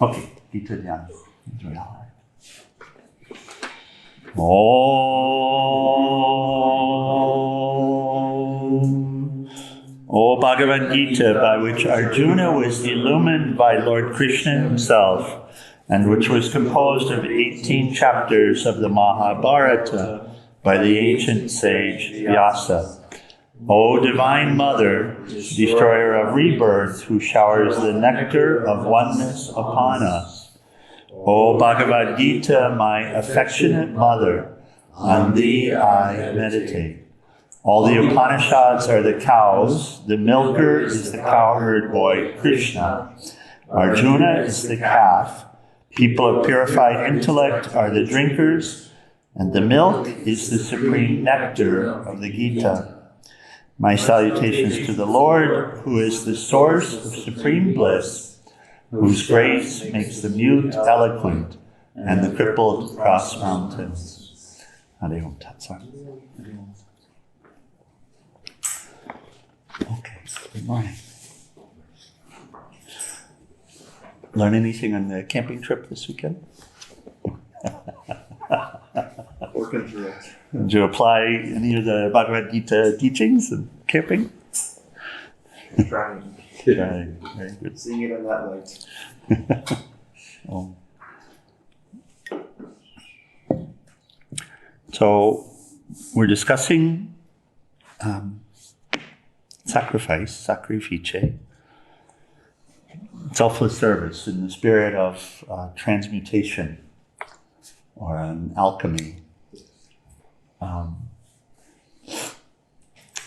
Okay, Geeta Dhyan. O Bhagavad Gita, by which Arjuna was illumined by Lord Krishna himself, and which was composed of 18 chapters of the Mahabharata by the ancient sage Vyasa. O Divine Mother, destroyer of rebirth, who showers the nectar of oneness upon us. O Bhagavad Gita, my affectionate mother, on thee I meditate. All the Upanishads are the cows, the milker is the cowherd boy Krishna, Arjuna is the calf, people of purified intellect are the drinkers, and the milk is the supreme nectar of the Gita. My salutations to the Lord, who is the source of supreme bliss, whose grace makes the mute eloquent and the crippled cross mountains. Hare Om Tat Sat. Okay, good morning. Learn anything on the camping trip this weekend? Working through it. Did you apply any of the Bhagavad Gita teachings in camping? Trying. Very good. Seeing it in that light. So we're discussing sacrifice, sacrifice, selfless service in the spirit of transmutation or an alchemy.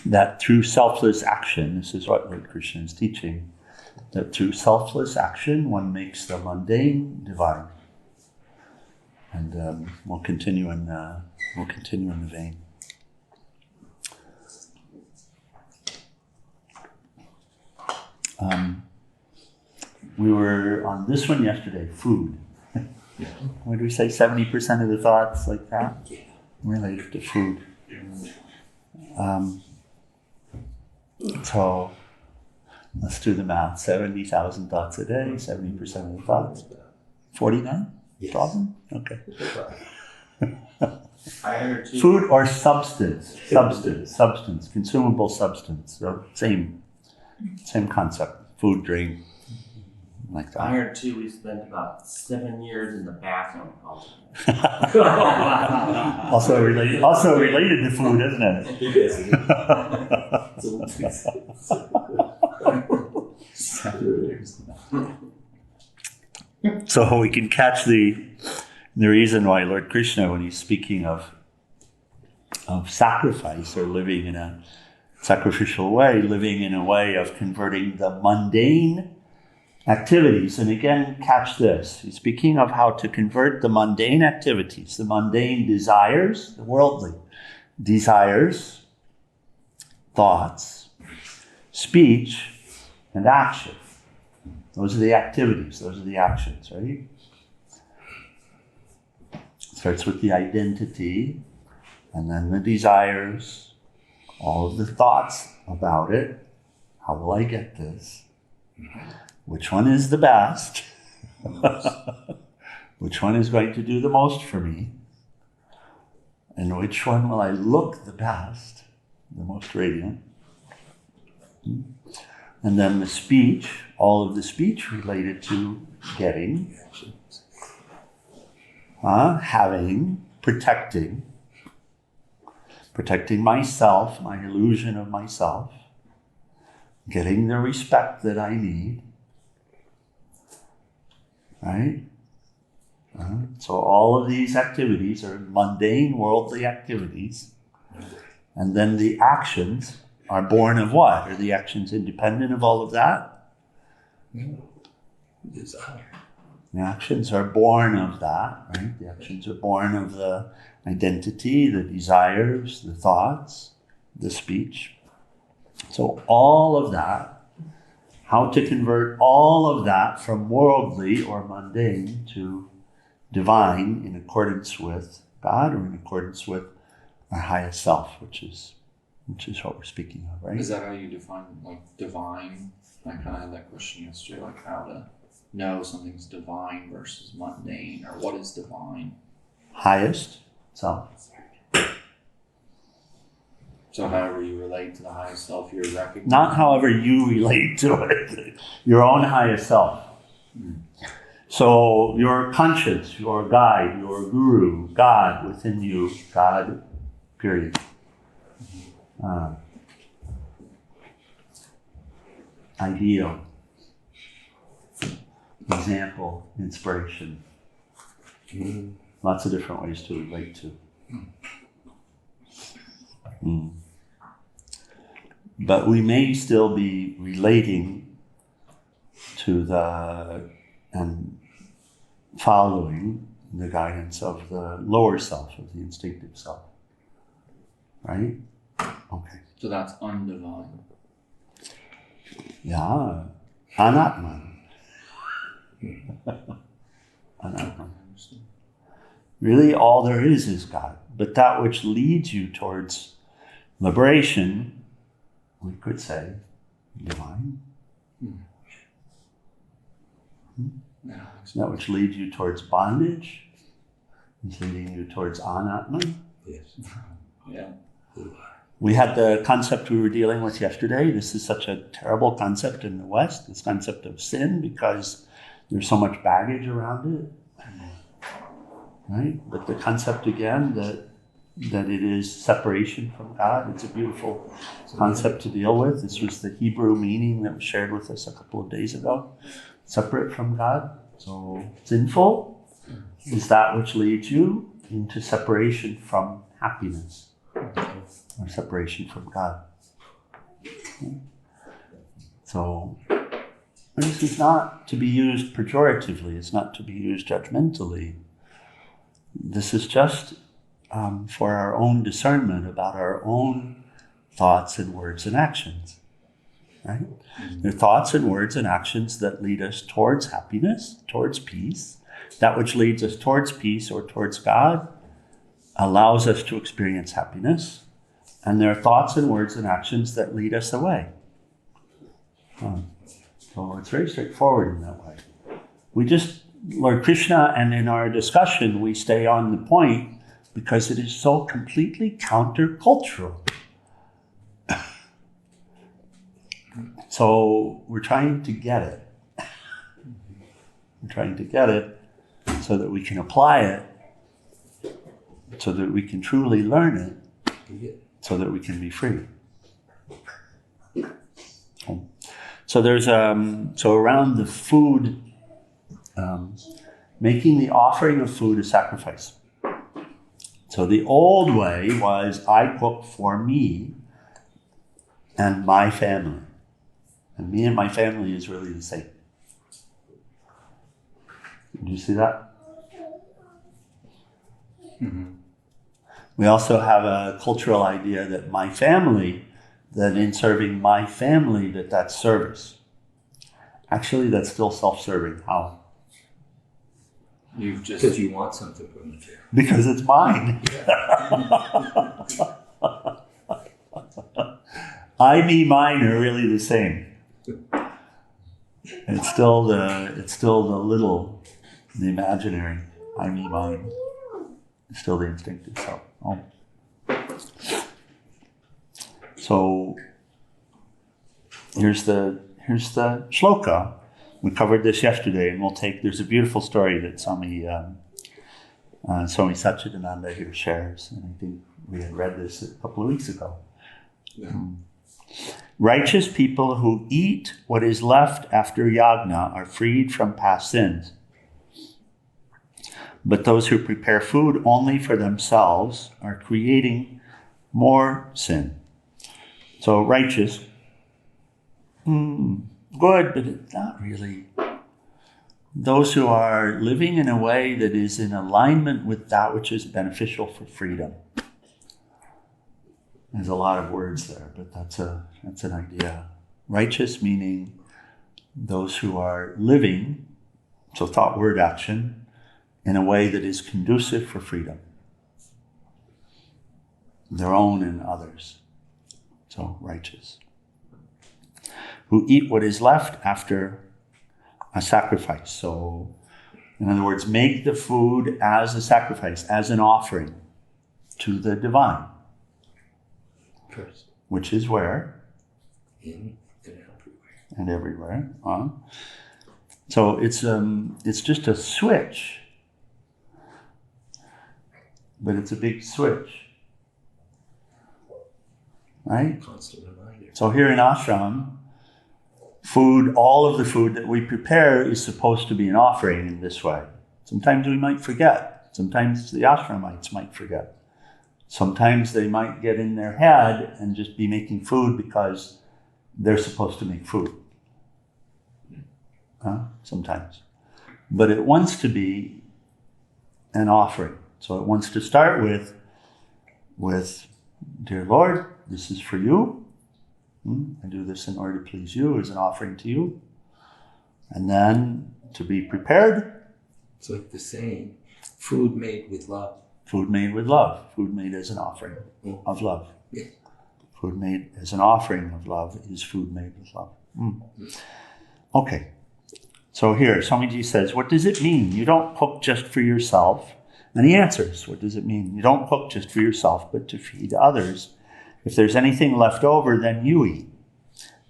That through selfless action, this is what Lord Krishna is teaching, that through selfless action one makes the mundane divine. And we'll continue in the vein. We were on this one yesterday, food. What did we say? 70% of the thoughts like that related to food. So let's do the math. 70,000 thoughts a day, 70% of the thoughts. 49,000? Okay. Food or substance, consumable substance. So same concept. Food, drink, like that. I heard too, we spent about 7 years in the bathroom. also related to food, isn't it? So we can catch the reason why Lord Krishna, when he's speaking of sacrifice or living in a sacrificial way, living in a way of converting the mundane activities. And again, catch this. He's speaking of how to convert the mundane activities, the mundane desires, the worldly desires, thoughts, speech, and action. Those are the activities, those are the actions, right? Starts with the identity, and then the desires, all of the thoughts about it. How will I get this? Which one is the best? Which one is going to do the most for me? And which one will I look the best, the most radiant? And then the speech, all of the speech related to getting, having, protecting myself, my illusion of myself, getting the respect that I need, right? So all of these activities are mundane, worldly activities. And then the actions are born of what? Are the actions independent of all of that? Desire. The actions are born of that, right? The actions are born of the identity, the desires, the thoughts, the speech. So all of that, how to convert all of that from worldly or mundane to divine in accordance with God or in accordance with our highest self, which is what we're speaking of, right? Is that how you define like divine? I kind of had that question yesterday, like how to know something's divine versus mundane, or what is divine? Highest self. So however you relate to the highest self, you're recognizing. Not however you relate to it, your own highest self. So your conscience, your guide, your guru, God within you, God, period. Ideal, example, inspiration. Lots of different ways to relate to. But we may still be relating to and following the guidance of the lower self, of the instinctive self. Right? Okay. So that's undivine. Yeah. Anatman. Anatman. Really, all there is God. But that which leads you towards liberation, we could say, divine. That which leads you towards bondage is leading you towards anatman. Yes. Yeah. We had the concept we were dealing with yesterday. This is such a terrible concept in the West, this concept of sin, because there's so much baggage around it. Right? But the concept again that it is separation from God, it's a beautiful concept to deal with. This was the Hebrew meaning that was shared with us a couple of days ago. Separate from God. So sinful is that which leads you into separation from happiness or separation from God. So this is not to be used pejoratively. It's not to be used judgmentally. This is just for our own discernment about our own thoughts and words and actions. Right? They're thoughts and words and actions that lead us towards happiness, towards peace. That which leads us towards peace or towards God allows us to experience happiness. And there are thoughts and words and actions that lead us away. So it's very straightforward in that way. We just, Lord Krishna, and in our discussion, we stay on the point because it is so completely countercultural. So we're trying to get it. We're trying to get it so that we can apply it, so that we can truly learn it, so that we can be free. So there's so around the food, making the offering of food a sacrifice. So the old way was I cook for me and my family. And me and my family is really the same. Do you see that? Mm-hmm. We also have a cultural idea that my family, that in serving my family, that's service. Actually, that's still self-serving. How? You've just... Because you want something from the family. Because it's mine. I, me, mine are really the same. It's still the little, the imaginary. I, me, mine. It's still the instinctive self. Oh. So here's the shloka. We covered this yesterday, and there's a beautiful story that Swami Satchidananda here shares, and I think we had read this a couple of weeks ago. Yeah. Righteous people who eat what is left after yagna are freed from past sins. But those who prepare food only for themselves are creating more sin. So righteous, good, but it's not really. Those who are living in a way that is in alignment with that which is beneficial for freedom. There's a lot of words there, but that's an idea. Righteous meaning those who are living, so thought, word, action, in a way that is conducive for freedom. Their own and others. So righteous. Who eat what is left after a sacrifice. So, in other words, make the food as a sacrifice, as an offering to the divine. First. Which is where? In and everywhere. And everywhere. So it's just a switch. But it's a big switch. Right? Constant reminder. So here in ashram, food, all of the food that we prepare is supposed to be an offering in this way. Sometimes we might forget. Sometimes the ashramites might forget. Sometimes they might get in their head and just be making food because they're supposed to make food. Sometimes. But it wants to be an offering. So it wants to start with, dear Lord, this is for you. I do this in order to please you, as an offering to you. And then to be prepared. It's like the saying, food made with love. Food made with love. Food made as an offering of love. Yeah. Food made as an offering of love is food made with love. Okay. So here, Swamiji says, what does it mean? You don't cook just for yourself. And he answers, what does it mean? You don't cook just for yourself, but to feed others. If there's anything left over, then you eat.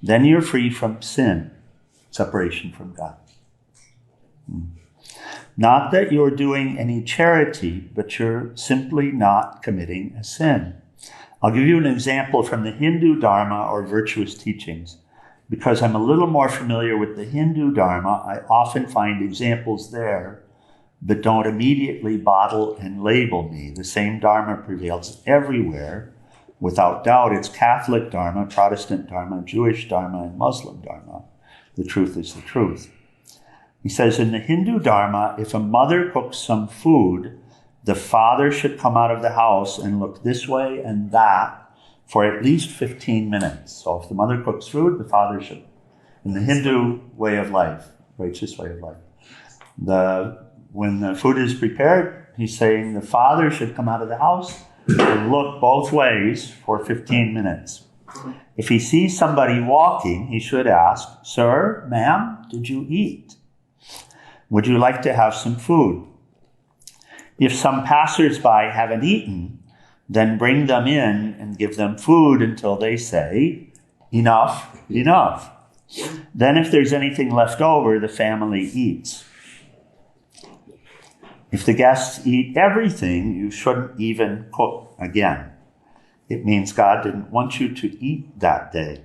Then you're free from sin, separation from God. Not that you're doing any charity, but you're simply not committing a sin. I'll give you an example from the Hindu Dharma or virtuous teachings. Because I'm a little more familiar with the Hindu Dharma, I often find examples there that don't immediately bottle and label me. The same Dharma prevails everywhere. Without doubt, it's Catholic Dharma, Protestant Dharma, Jewish Dharma, and Muslim Dharma. The truth is the truth. He says, in the Hindu Dharma, if a mother cooks some food, the father should come out of the house and look this way and that for at least 15 minutes. So if the mother cooks food, the father should. In the Hindu way of life, righteous way of life. When the food is prepared, he's saying the father should come out of the house and look both ways for 15 minutes. If he sees somebody walking, he should ask, sir, ma'am, did you eat? Would you like to have some food? If some passers-by haven't eaten, then bring them in and give them food until they say, enough, enough. Then if there's anything left over, the family eats. If the guests eat everything, you shouldn't even cook again. It means God didn't want you to eat that day.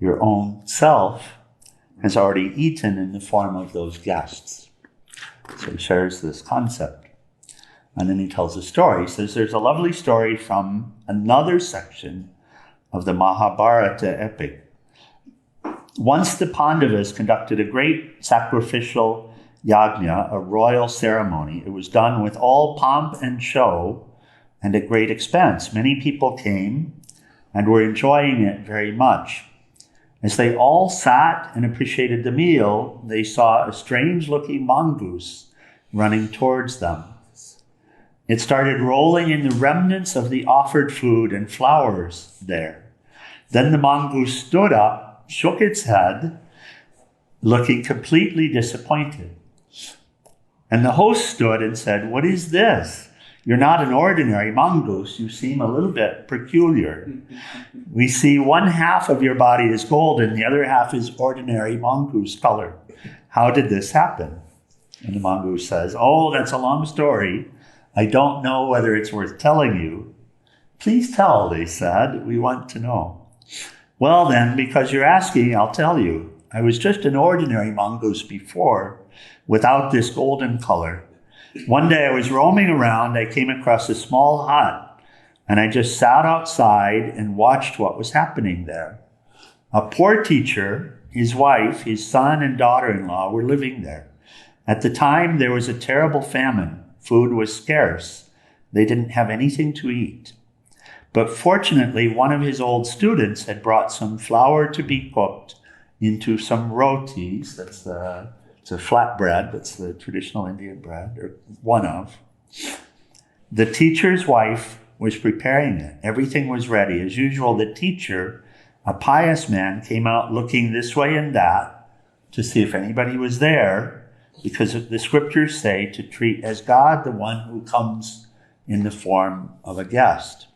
Your own self has already eaten in the form of those guests. So he shares this concept. And then he tells a story. He says there's a lovely story from another section of the Mahabharata epic. Once the Pandavas conducted a great sacrificial yajna, a royal ceremony. It was done with all pomp and show and at great expense. Many people came and were enjoying it very much. As they all sat and appreciated the meal, they saw a strange-looking mongoose running towards them. It started rolling in the remnants of the offered food and flowers there. Then the mongoose stood up, shook its head, looking completely disappointed. And the host stood and said, what is this? You're not an ordinary mongoose. You seem a little bit peculiar. We see one half of your body is golden, the other half is ordinary mongoose color. How did this happen? And the mongoose says, oh, that's a long story. I don't know whether it's worth telling you. Please tell, they said. We want to know. Well then, because you're asking, I'll tell you. I was just an ordinary mongoose before, without this golden color. One day I was roaming around, I came across a small hut, and I just sat outside and watched what was happening there. A poor teacher, his wife, his son, and daughter-in-law were living there. At the time, there was a terrible famine. Food was scarce. They didn't have anything to eat. But fortunately, one of his old students had brought some flour to be cooked into some rotis. It's a flat bread. That's the traditional Indian bread, or one of. The teacher's wife was preparing it. Everything was ready. As usual, the teacher, a pious man, came out looking this way and that to see if anybody was there, because the scriptures say to treat as God the one who comes in the form of a guest.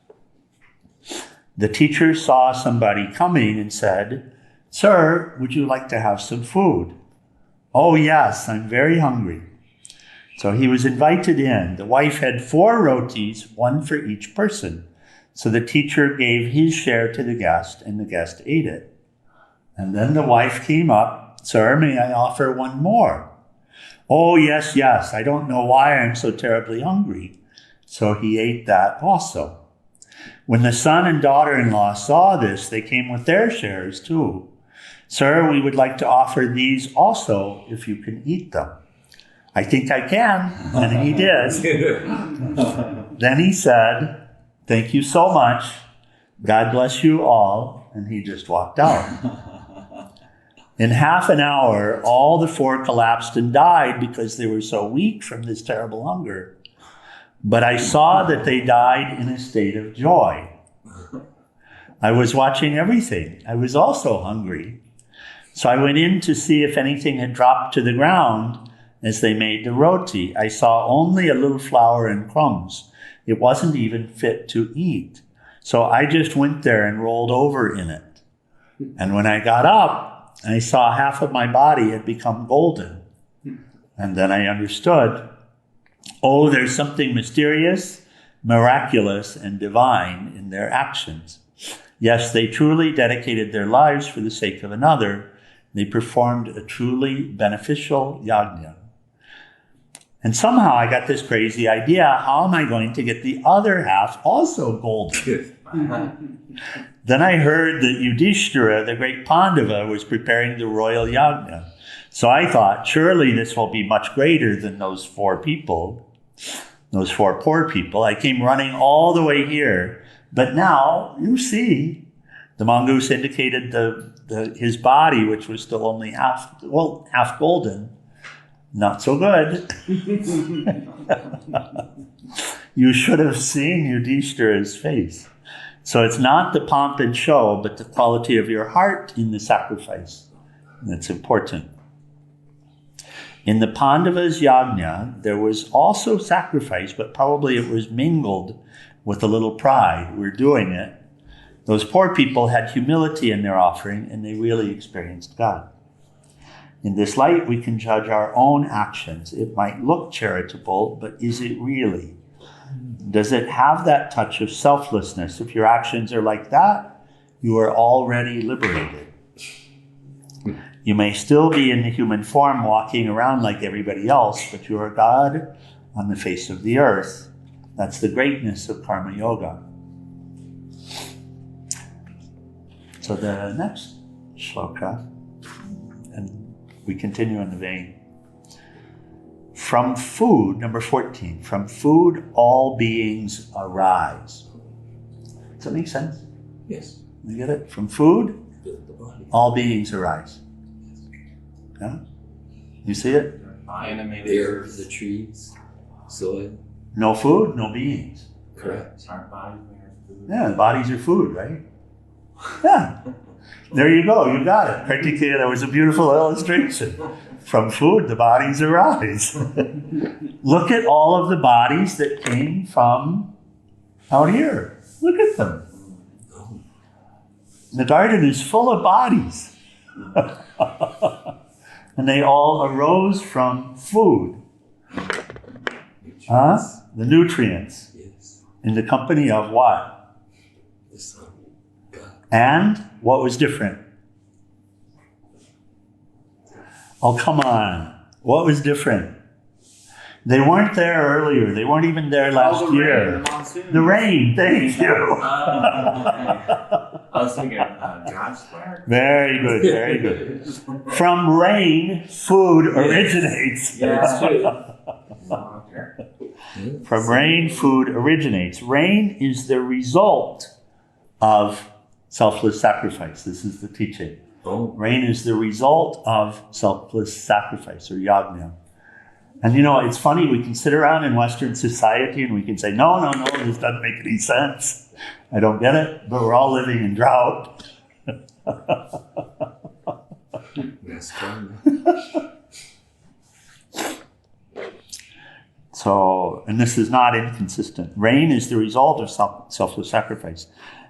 The teacher saw somebody coming and said, "Sir, would you like to have some food?" "Oh yes, I'm very hungry." So he was invited in. The wife had 4 rotis, 1 for each person. So the teacher gave his share to the guest, and the guest ate it. And then the wife came up, "Sir, may I offer 1 more?" "Oh, yes, yes. I don't know why I'm so terribly hungry." So he ate that also. When the son and daughter-in-law saw this, they came with their shares too. "Sir, we would like to offer these also, if you can eat them." "I think I can." And he did. Then he said, "Thank you so much. God bless you all." And he just walked out. In half an hour, all the 4 collapsed and died because they were so weak from this terrible hunger. But I saw that they died in a state of joy. I was watching everything. I was also hungry. So I went in to see if anything had dropped to the ground as they made the roti. I saw only a little flour and crumbs. It wasn't even fit to eat. So I just went there and rolled over in it. And when I got up, I saw half of my body had become golden. And then I understood, oh, there's something mysterious, miraculous, and divine in their actions. Yes, they truly dedicated their lives for the sake of another. They performed a truly beneficial yajna. And somehow I got this crazy idea, how am I going to get the other half also golden? Then I heard that Yudhishthira, the great Pandava, was preparing the royal yajna. So I thought, surely this will be much greater than those 4 people, those 4 poor people. I came running all the way here. But now, you see, the mongoose indicated his body, which was still only half golden. Not so good. You should have seen Yudhishthira's face. So it's not the pomp and show, but the quality of your heart in the sacrifice that's important. In the Pandavas' yajna, there was also sacrifice, but probably it was mingled with a little pride. We're doing it. Those poor people had humility in their offering, and they really experienced God. In this light, we can judge our own actions. It might look charitable, but is it really? Does it have that touch of selflessness? If your actions are like that, you are already liberated. You may still be in the human form walking around like everybody else, but you are God on the face of the earth. That's the greatness of karma yoga. So the next shloka, and we continue in the vein. From food, number 14, from food all beings arise. Does that make sense? Yes. You get it? From food, The body. all beings arise. Yeah? You see it? Animated Air, earth. the trees, soil. No food, no beings. Correct. Our bodies are food. Yeah, the bodies are food, right? Yeah. There you go, you got it. Practically, that was a beautiful illustration. From food, the bodies arise. Look at all of the bodies that came from out here. Look at them. The garden is full of bodies. And they all arose from food. The nutrients. Yes. In the company of what? The sun. God. And what was different? Oh, come on. What was different? They weren't there earlier. They weren't even there last year. The rain, thank you. I was thinking God's square. Very good, very good. From rain, food originates. Yeah. From rain, food originates. Rain is the result of selfless sacrifice. This is the teaching. Oh. Rain is the result of selfless sacrifice or yajna. And you know, it's funny, we can sit around in Western society and we can say, no, this doesn't make any sense. I don't get it, but we're all living in drought. That's karma. So, and this is not inconsistent. Rain is the result of selfless sacrifice.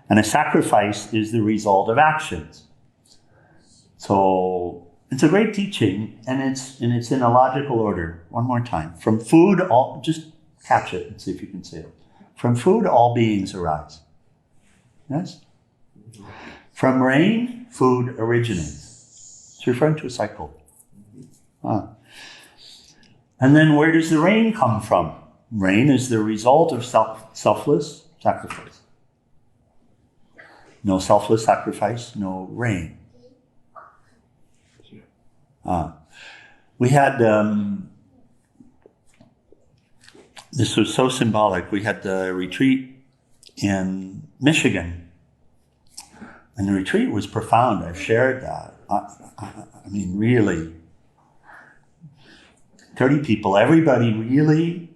And a sacrifice is the result of actions. So, it's a great teaching, and it's in a logical order. One more time. From food, just catch it and see if you can see it. From food, all beings arise. Yes? From rain, food originates. It's referring to a cycle. And then where does the rain come from? Rain is the result of selfless sacrifice. No selfless sacrifice, no rain. We had, this was so symbolic, we had the retreat in Michigan. And the retreat was profound. I've shared that. I mean, really, 30 people, everybody really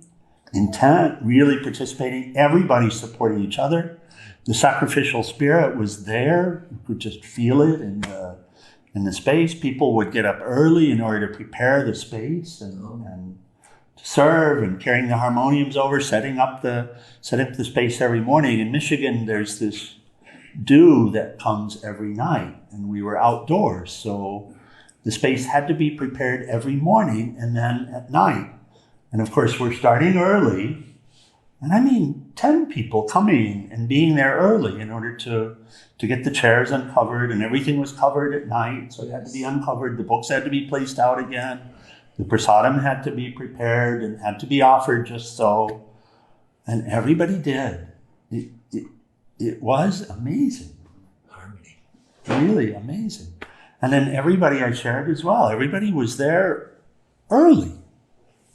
intent, really participating, everybody supporting each other. The sacrificial spirit was there. You could just feel it in the space. People would get up early in order to prepare the space and to serve, and carrying the harmoniums over, setting up the space every morning. In Michigan, there's this dew that comes every night, and we were outdoors, so the space had to be prepared every morning and then at night. And of course, we're starting early, and I mean 10 people coming and being there early in order to get the chairs uncovered, and everything was covered at night, so it had to be uncovered. The books had to be placed out again. The prasadam had to be prepared and had to be offered just so. And everybody did. It was amazing. Harmony. Really amazing. And then everybody I shared as well. Everybody was there early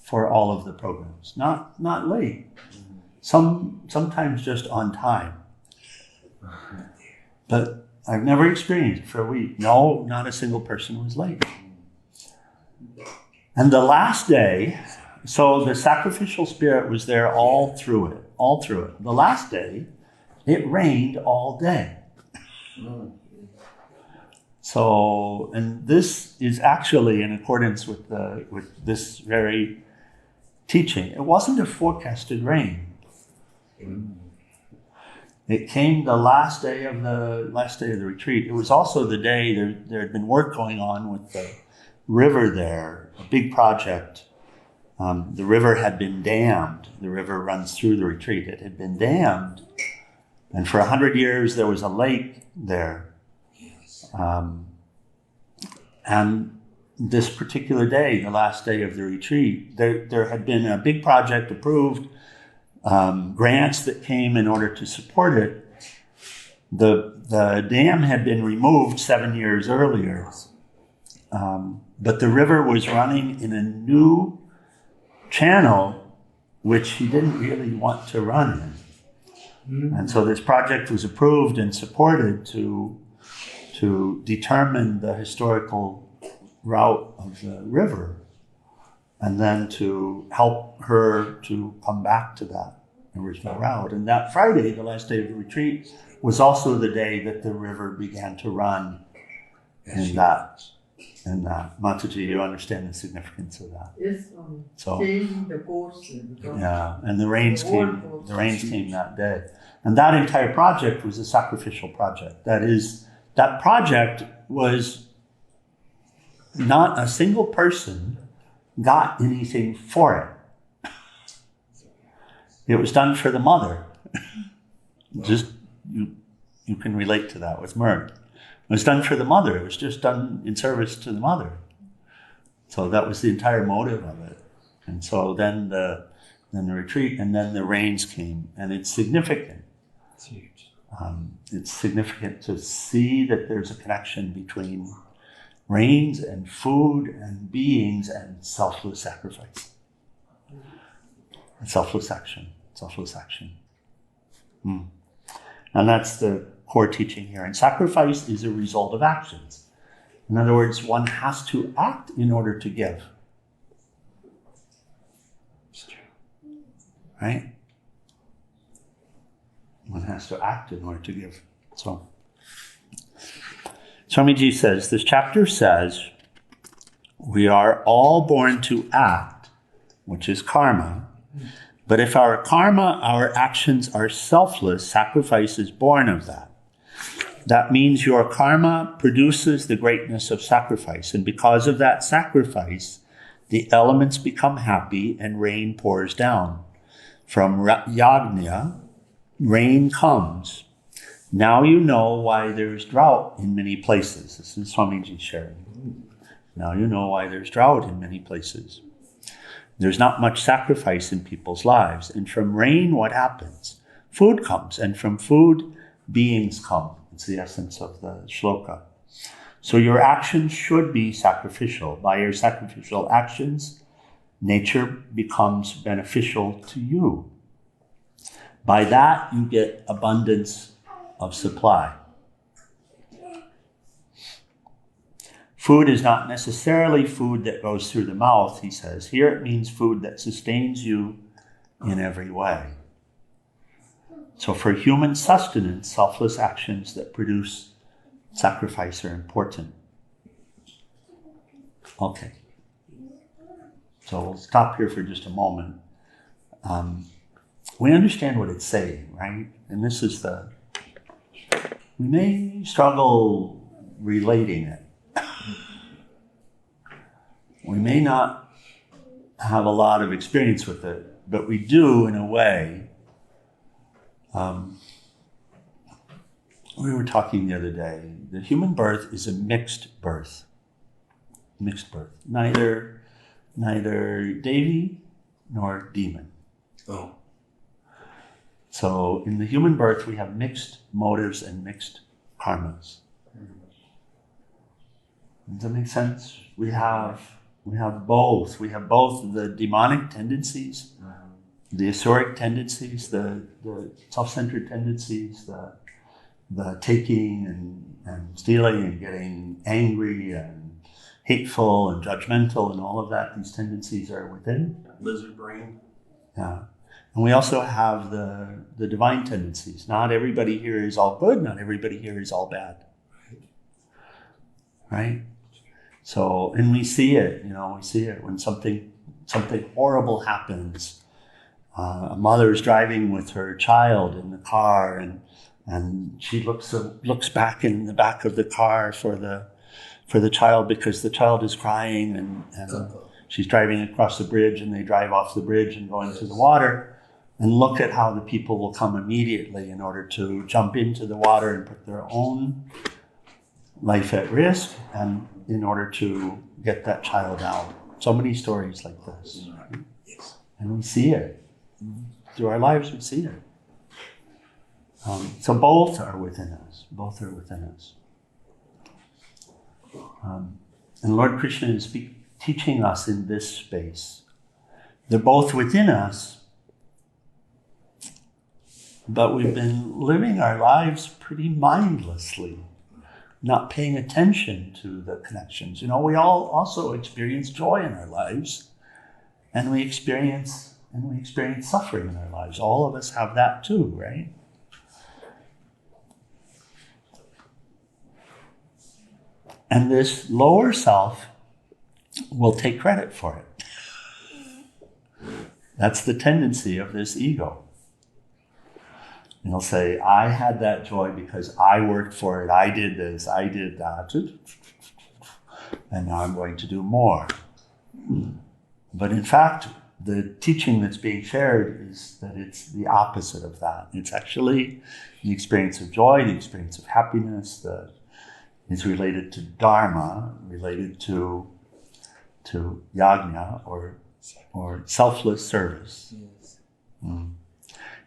for all of the programs, not late. Sometimes just on time. But I've never experienced it for a week. No, not a single person was late. And the last day, so the sacrificial spirit was there all through it. The last day, it rained all day. So, and this is actually in accordance with this very teaching. It wasn't a forecasted rain. It came the last day of the retreat. It was also the day there had been work going on with the river there, a big project. The river had been dammed. The river runs through the retreat. It had been dammed. And for 100 years, there was a lake there. And this particular day, the last day of the retreat, there had been a big project approved, grants that came in order to support it. The dam had been removed 7 years earlier, but the river was running in a new channel, which he didn't really want to run in. And so this project was approved and supported to determine the historical route of the river, and then to help her to come back to that original route. And that Friday, the last day of the retreat, was also the day that the river began to run in that. Mataji, you understand the significance of that? Yes, So, changing the course. yeah, and the rains came that day. And that entire project was a sacrificial project. That project was not a single person got anything for it. It was done for the mother. Just, you can relate to that with Mert. It was done for the mother. It was just done in service to the mother. So that was the entire motive of it. And so then the retreat, and then the rains came, and it's significant. It's huge. It's significant to see that there's a connection between rains and food and beings and selfless sacrifice. Selfless action. And that's the core teaching here. And sacrifice is a result of actions. In other words, one has to act in order to give. It's true. Right? One has to act in order to give. So, Swamiji says, this chapter says, we are all born to act, which is karma. But if our karma, our actions are selfless, sacrifice is born of that. That means your karma produces the greatness of sacrifice. And because of that sacrifice, the elements become happy and rain pours down. From yajna, rain comes. Now you know why there's drought in many places. This is Swamiji sharing. Now you know why there's drought in many places. There's not much sacrifice in people's lives. And from rain, what happens? Food comes. And from food, beings come. It's the essence of the shloka. So your actions should be sacrificial. By your sacrificial actions, nature becomes beneficial to you. By that, you get abundance of supply. Food is not necessarily food that goes through the mouth, he says. Here it means food that sustains you in every way. So for human sustenance, selfless actions that produce sacrifice are important. Okay. So we'll stop here for just a moment. We understand what it's saying, right? And this is we may struggle relating it. We may not have a lot of experience with it, but we do in a way. We were talking the other day, the human birth is a mixed birth. Mixed birth. Neither Devi nor demon. Oh. So in the human birth, we have mixed motives and mixed karmas. Does that make sense? We have both. We have both the demonic tendencies, the asuric tendencies, the self-centered tendencies, the taking and stealing and getting angry and hateful and judgmental and all of that. These tendencies are within. Lizard brain. Yeah. And we also have the divine tendencies. Not everybody here is all good. Not everybody here is all bad. Right? So, and we see it, we see it when something horrible happens. A mother is driving with her child in the car and she looks back in the back of the car for the child because the child is crying and she's driving across the bridge and they drive off the bridge and go into the water. And look at how the people will come immediately in order to jump into the water and put their own life at risk and in order to get that child out. So many stories like this. And we see it. Through our lives, we see it. So both are within us. Both are within us. And Lord Krishna is teaching us in this space. They're both within us, but we've been living our lives pretty mindlessly, not paying attention to the connections. We all also experience joy in our lives, and we experience suffering in our lives. All of us have that too, right? And this lower self will take credit for it. That's the tendency of this ego. And he'll say, I had that joy because I worked for it. I did this, I did that. And now I'm going to do more. But in fact, the teaching that's being shared is that it's the opposite of that. It's actually the experience of joy, the experience of happiness that is related to dharma, related to yajna or selfless service. Yes.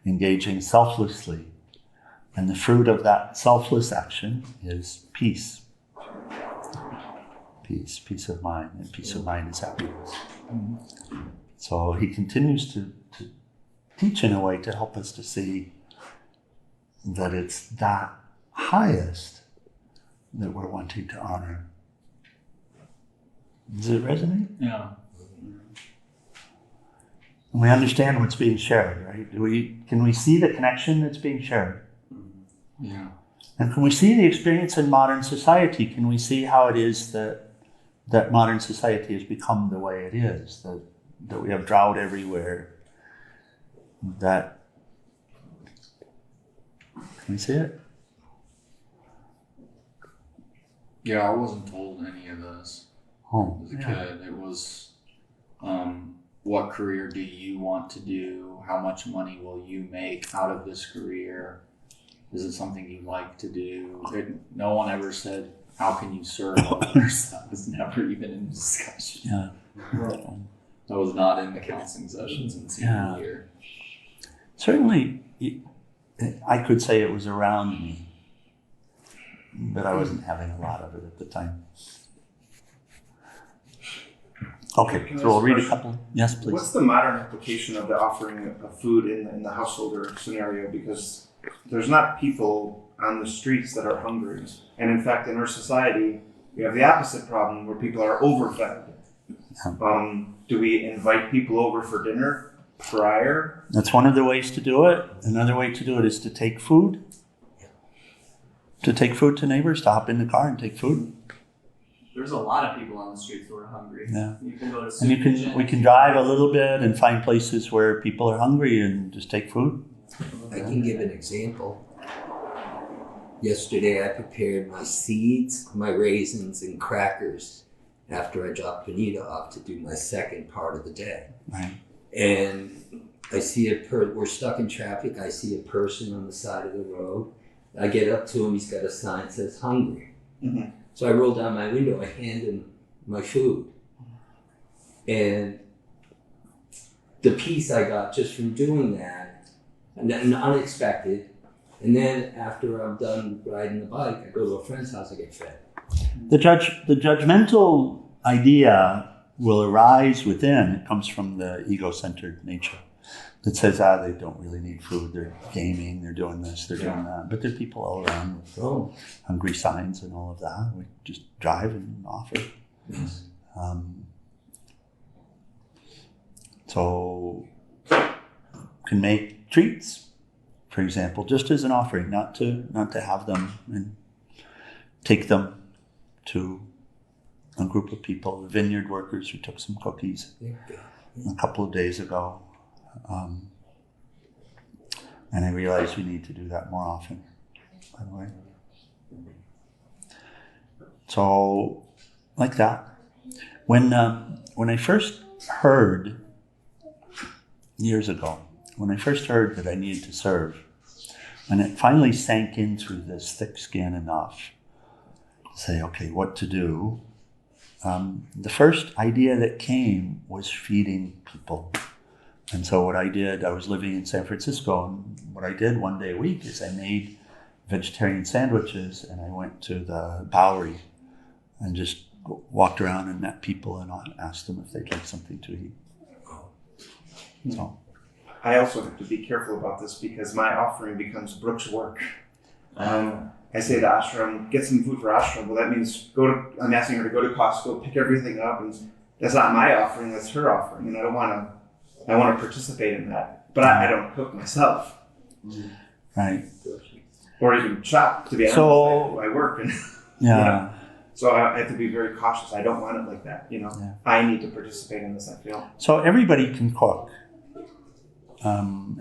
Engaging selflessly. And the fruit of that selfless action is peace. Peace of mind. And peace of mind is happiness. So he continues to teach in a way to help us to see that it's that highest that we're wanting to honor. Does it resonate? Yeah. We understand what's being shared, right? Can we see the connection that's being shared? Yeah. And can we see the experience in modern society? Can we see how it is that modern society has become the way it is? That we have drought everywhere. Can we see it? Yeah, I wasn't told any of this Oh, as a kid. It was, what career do you want to do? How much money will you make out of this career? Is it something you like to do? No one ever said, how can you serve others? That was never even in discussion. Yeah. That was not in the counseling sessions in senior year. Certainly, I could say it was around me, but I wasn't having a lot of it at the time. Okay, so we'll read a couple. Yes, please. What's the modern application of the offering of food in the householder scenario? Because there's not people on the streets that are hungry. And in fact, in our society, we have the opposite problem where people are overfed. Do we invite people over for dinner prior? That's one of the ways to do it. Another way to do it is to take food. To take food to neighbors, to hop in the car and take food. There's a lot of people on the streets who are hungry. Yeah. You can go to And we can drive a little bit and find places where people are hungry and just take food. I can give an example. Yesterday I prepared my seeds, my raisins, and crackers after I dropped Benita off to do my second part of the day. Right. And I see we're stuck in traffic. I see a person on the side of the road. I get up to him. He's got a sign that says hungry. Mm-hmm. So I roll down my window. I hand him my food. And the peace I got just from doing that, and unexpected. And then after I'm done riding the bike, I go to a friend's house. I get fed. The judgmental idea will arise within. It comes from the ego-centered nature that says, they don't really need food. They're gaming, they're doing this, they're doing that. But there are people all around with hungry signs and all of that. We just drive and offer. Yes. So can make treats, for example, just as an offering, not to have them and take them to a group of people, the vineyard workers who took some cookies a couple of days ago. And I realized we need to do that more often, by the way. So, like that. When I first heard, years ago, when I first heard that I needed to serve, and it finally sank in through this thick skin enough to say, okay, what to do, the first idea that came was feeding people. And so what I did, I was living in San Francisco, and what I did one day a week is I made vegetarian sandwiches, and I went to the Bowery and just walked around and met people and asked them if they'd like something to eat. So I also have to be careful about this because my offering becomes Brooke's work. I say to ashram, get some food for ashram. Well, that means I'm asking her to go to Costco, pick everything up, and that's not my offering, that's her offering. And I want to participate in that, but I don't cook myself. right. Or even chop, to be honest. So- I work. And, Yeah. So I have to be very cautious. I don't want it like that, Yeah. I need to participate in this, I feel. So everybody can cook.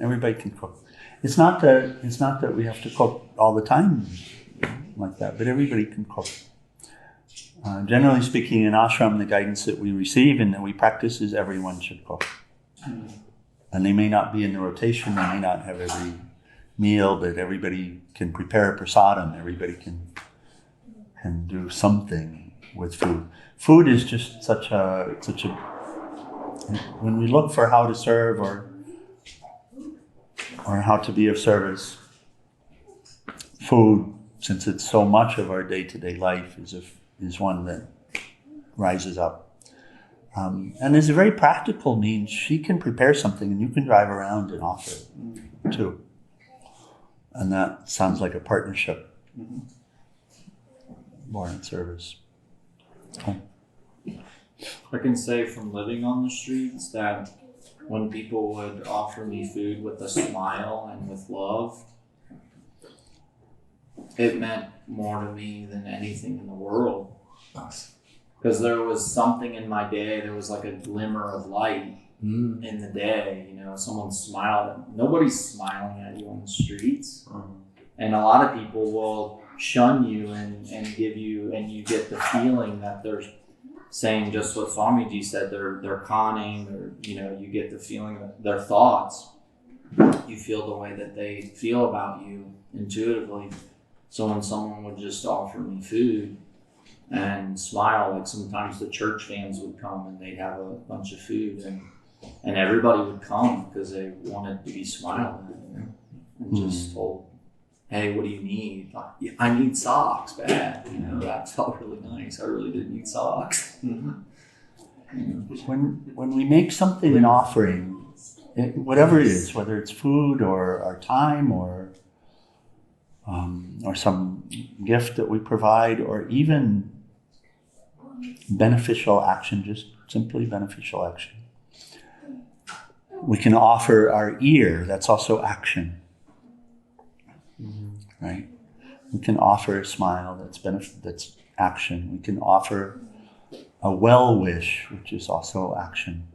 Everybody can cook. It's not that we have to cook all the time like that, but everybody can cook. Generally speaking, in ashram, the guidance that we receive and that we practice is everyone should cook. And they may not be in the rotation, they may not have every meal, but everybody can prepare a prasadam, everybody can do something with food. Food is just such a when we look for how to serve or how to be of service, food, since it's so much of our day-to-day life, is one that rises up. And is a very practical means. She can prepare something and you can drive around and offer it too. And that sounds like a partnership. Born in service. I can say from living on the streets that when people would offer me food with a smile and with love, it meant more to me than anything in the world. Awesome. Because there was something in my day, there was like a glimmer of light in the day. You know, someone smiled. Nobody's smiling at you on the streets. And a lot of people will shun you and give you, and you get the feeling that they're saying just what Swamiji said, they're conning, or, you know, you get the feeling that their thoughts, you feel the way that they feel about you intuitively. So when someone would just offer me food and smile, like sometimes the church fans would come and they'd have a bunch of food, and everybody would come because they wanted to be smiled at, you know, and just told, hey, what do you need? Like, I need socks bad. You know, that felt really nice. I really did need socks. When we make something an offering, whatever it is, whether it's food or our time or some gift that we provide, or even beneficial action, just simply beneficial action. We can offer our ear, that's also action. Right? We can offer a smile, that's action. We can offer a well wish, which is also action.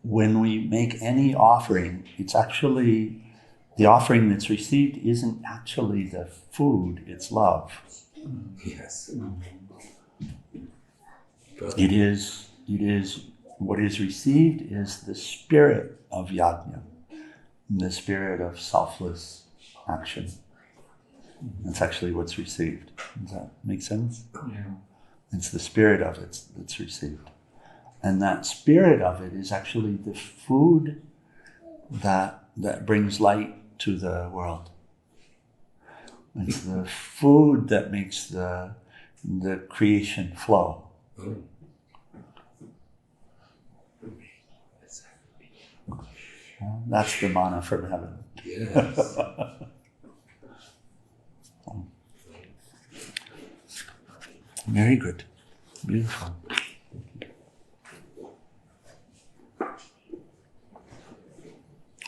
When we make any offering, it's actually, the offering that's received isn't actually the food, it's love. Yes. It is what is received is the spirit of yajna, the spirit of selfless action. That's actually what's received. Does that make sense? Yeah. It's the spirit of it that's received. And that spirit of it is actually the food that brings light to the world. It's the food that makes the creation flow. That's the manna from heaven. Yes. Very good. Beautiful.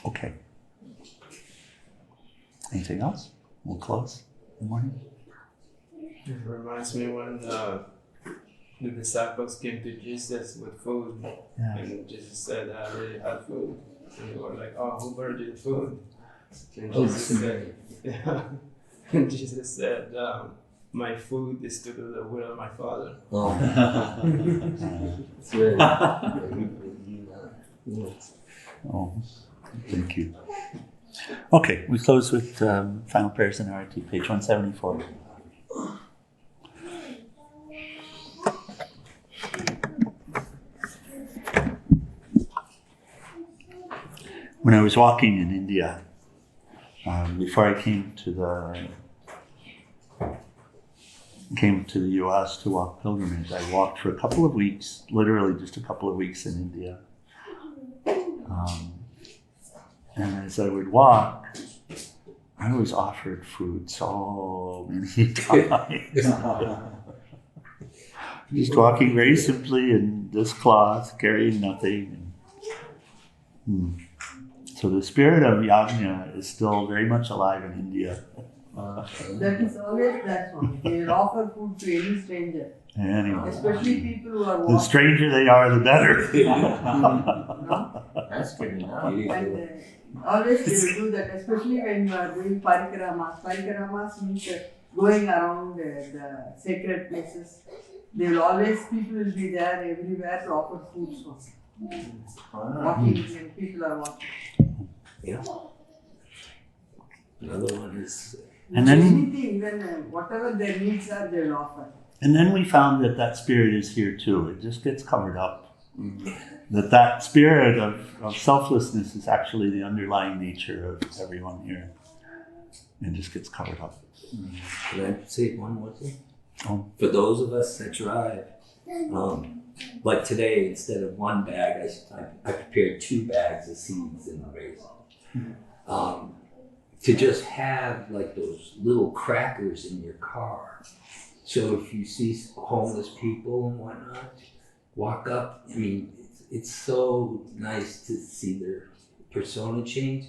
Okay. Anything else? We'll close in the morning. It reminds me when the disciples came to Jesus with food, and Jesus said, I already have food. And they were like, oh, who brought you the food? And Jesus said, yeah. And Jesus said, my food is to do the will of my Father. Oh. That's right. Oh, thank you. Okay, we close with final prayers in RT, page 174. When I was walking in India, before I came to the U.S. to walk pilgrimage, I walked for a couple of weeks, literally just a couple of weeks in India. And as I would walk, I was offered food so many times. Just walking very simply in this cloth, carrying nothing. So the spirit of yajna is still very much alive in India. That is always that one. They will offer food to any stranger. Anyway, Especially people who are the walking. stranger they are, the better. That's good enough. And always they will do that, especially when you are doing parikramas. Parikramas means going around the sacred places. They will always, people will be there everywhere to offer food. So walking and people are walking. Yeah. Another one is. And then, anything, even whatever their needs are, they will offer. and then we found that spirit is here too. It just gets covered up. That spirit of selflessness is actually the underlying nature of everyone here. It just gets covered up. Can I say one more thing? Oh. For those of us that drive, like today, instead of one bag, I prepared 2 bags of seeds in the race. To just have like those little crackers in your car. So if you see homeless people and whatnot, walk up. I mean, it's so nice to see their persona change,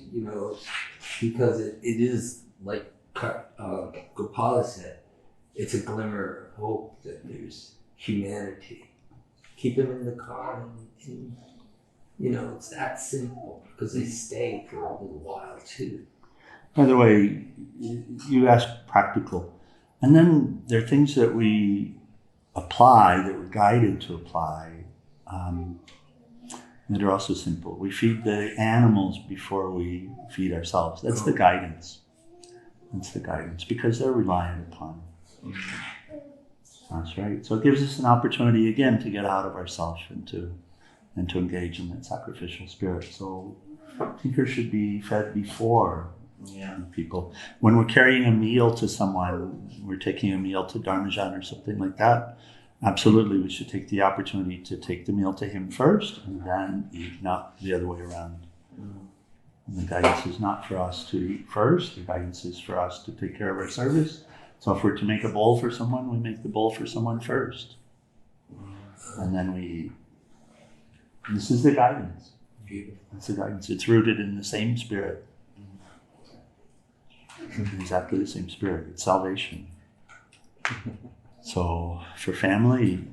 because it is like Gopala said, it's a glimmer of hope that there's humanity. Keep them in the car and it's that simple because they stay for a little while too. By the way, you asked practical. And then there are things that we apply, that we're guided to apply, that are also simple. We feed the animals before we feed ourselves. That's the guidance. That's the guidance, because they're reliant upon it. That's right. So it gives us an opportunity again to get out of ourselves and to engage in that sacrificial spirit. So thinkers should be fed before people. When we're carrying a meal to someone, we're taking a meal to Dharmajan or something like that, absolutely we should take the opportunity to take the meal to him first and then eat, not the other way around. The guidance is not for us to eat first, the guidance is for us to take care of our service. So if we're to make a bowl for someone, we make the bowl for someone first. And then we eat. This is the guidance. Beautiful. That's the guidance. It's rooted in the same spirit. Exactly the same spirit. It's salvation. So for family,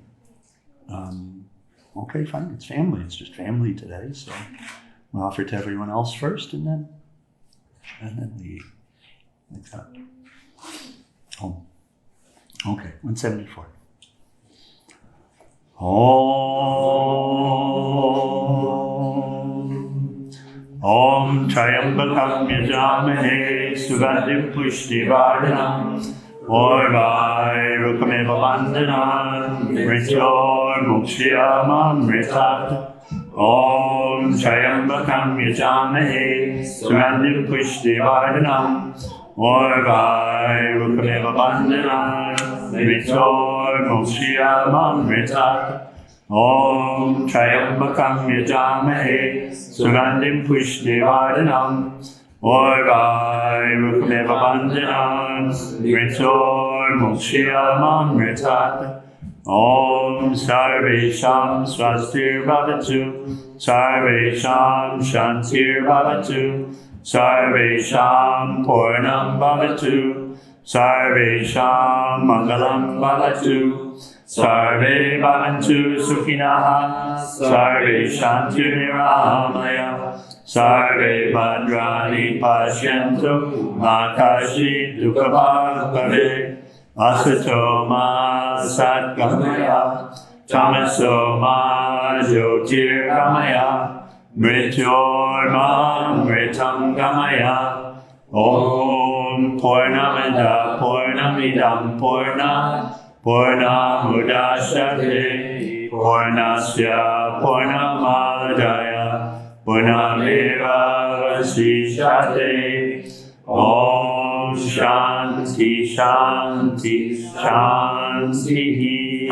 okay, fine, it's family. It's just family today. So we offer to everyone else first, and then we eat like that. Oh, okay, 174. Om Trayambakam Yajamahe Sugandhim Pushtivardhanam Orvai Rukameva Bandhanam Mrityor Mukshiyamam Mritat Om Trayambakam Yajamahe Sugandhim Pushtivardhanam Orvai Rukameva Bandhanam Mrityor Mukshiyamam Mritat Om Trayambakam Yajamahe Sugandhim Pushtivardhanam Orvai Rukameva Bandhanam Mritor Mukshiyamam Mritat Om Sarvesham Swastir Bhavatu Sarvesham Shantir Bhavatu Sarvesham Purnam Bhavatu Sarvesham Mangalam Bhavatu Sarve Bhavantu Sukhinaha Sarve Shantu Niramaya Sarve Bhadrani Pashyantu Makashi Dukhabhag Bhave Asato Ma Satgamaya Tamaso Ma Jyotir Gamaya Mrityor Ma Mritam Gamaya Om Purnamida Purnamidam Purna Purnamudachyate Purnasya Purnamadaya Purnameva Vasishyate Om Shanti Shanti Shanti.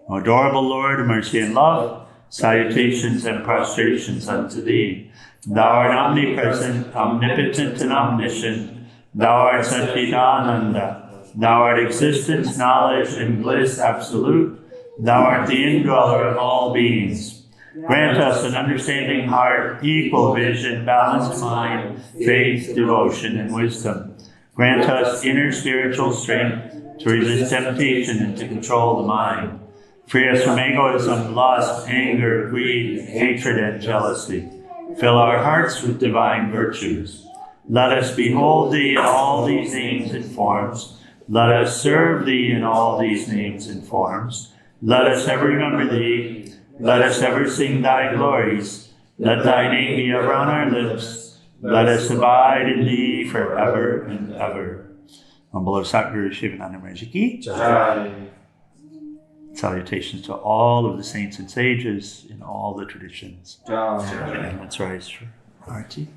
Adorable Lord of mercy and love, salutations and prostrations unto Thee. Thou art omnipresent, omnipotent and omniscient. Thou art Satchidananda. Thou art existence, knowledge, and bliss absolute. Thou art the indweller of all beings. Grant us an understanding heart, equal vision, balanced mind, faith, devotion, and wisdom. Grant us inner spiritual strength to resist temptation and to control the mind. Free us from egoism, lust, anger, greed, hatred, and jealousy. Fill our hearts with divine virtues. Let us behold Thee in all these names and forms. Let us serve Thee in all these names and forms. Let us ever remember Thee. Let us ever sing Thy glories. Let Thy name be ever on our lips. Let us abide in Thee forever and ever. On below Satguru Shivananda Maharaj Ki Jai. Salutations to all of the saints and sages in all the traditions. And let's rise for Arati.